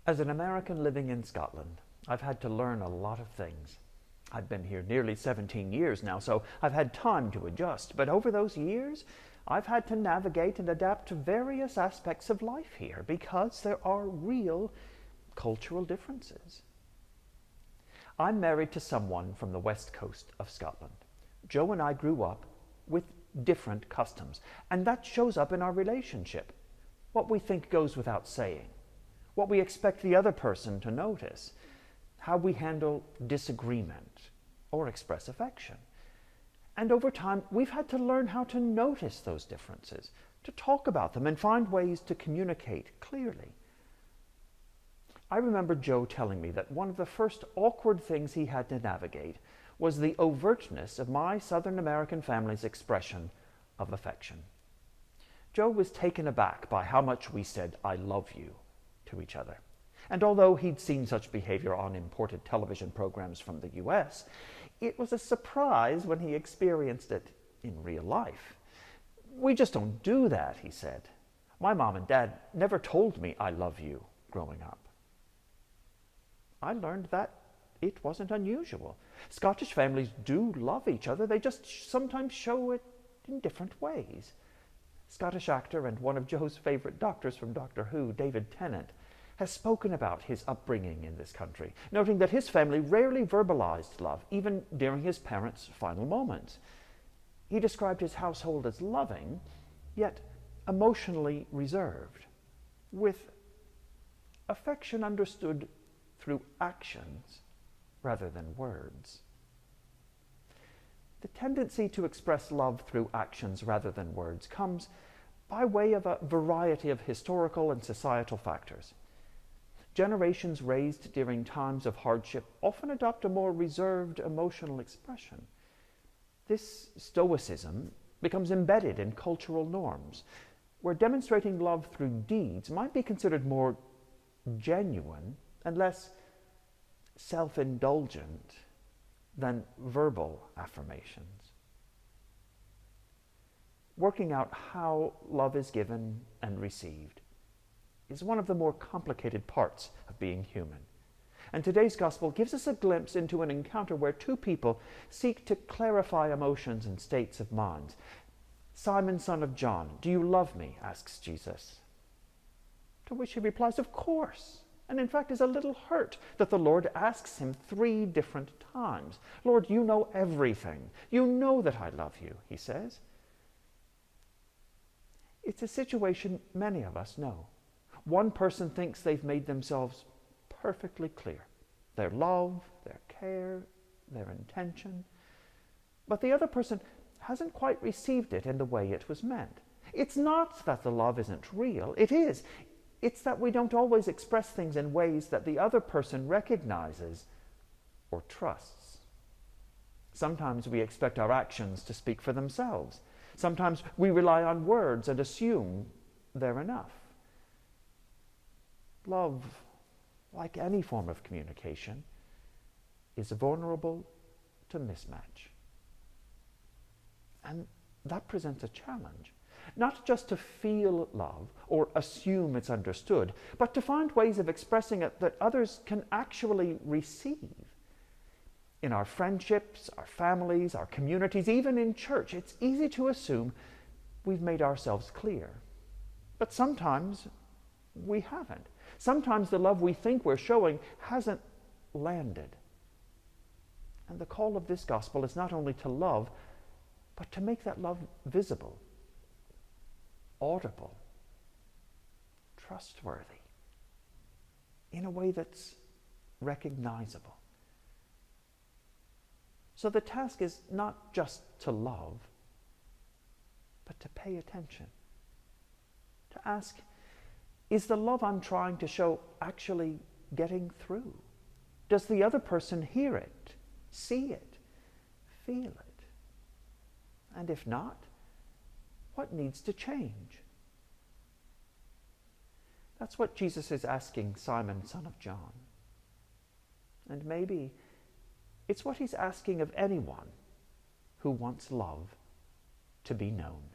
As an American living in Scotland, I've had to learn a lot of things. I've been here nearly 17 years now, so I've had time to adjust. But over those years, I've had to navigate and adapt to various aspects of life here because there are real cultural differences. I'm married to someone from the west coast of Scotland. Joe and I grew up with different customs, and that shows up in our relationship. What we think goes without saying, what we expect the other person to notice, how we handle disagreement or express affection. And over time, we've had to learn how to notice those differences, to talk about them and find ways to communicate clearly. I remember Joe telling me that one of the first awkward things he had to navigate was the overtness of my Southern American family's expression of affection. Joe was taken aback by how much we said, "I love you," to each other. And although he'd seen such behavior on imported television programs from the US, it was a surprise when he experienced it in real life. "We just don't do that," he said. "My mom and dad never told me I love you growing up." I learned that it wasn't unusual. Scottish families do love each other, they just sometimes show it in different ways. Scottish actor and one of Joe's favorite doctors from Doctor Who, David Tennant, has spoken about his upbringing in this country, noting that his family rarely verbalized love, even during his parents' final moments. He described his household as loving, yet emotionally reserved, with affection understood through actions rather than words. The tendency to express love through actions rather than words comes by way of a variety of historical and societal factors. Generations raised during times of hardship often adopt a more reserved emotional expression. This stoicism becomes embedded in cultural norms, where demonstrating love through deeds might be considered more genuine and less self-indulgent than verbal affirmations. Working out how love is given and received is one of the more complicated parts of being human. And today's gospel gives us a glimpse into an encounter where two people seek to clarify emotions and states of mind. "Simon, son of John, do you love me?" asks Jesus. To which he replies, "Of course," and in fact is a little hurt that the Lord asks him 3 different times. "Lord, you know everything. You know that I love you," he says. It's a situation many of us know. One person thinks they've made themselves perfectly clear, their love, their care, their intention, but the other person hasn't quite received it in the way it was meant. It's not that the love isn't real. It is. It's that we don't always express things in ways that the other person recognizes or trusts. Sometimes we expect our actions to speak for themselves. Sometimes we rely on words and assume they're enough. Love, like any form of communication, is vulnerable to mismatch. And that presents a challenge. Not just to feel love or assume it's understood, but to find ways of expressing it that others can actually receive. In our friendships, our families, our communities, even in church, it's easy to assume we've made ourselves clear. But sometimes we haven't. Sometimes the love we think we're showing hasn't landed. And the call of this gospel is not only to love, but to make that love visible, audible, trustworthy, in a way that's recognizable. So the task is not just to love, but to pay attention, to ask, is the love I'm trying to show actually getting through? Does the other person hear it, see it, feel it? And if not, what needs to change? That's what Jesus is asking Simon, son of John. And maybe it's what he's asking of anyone who wants love to be known.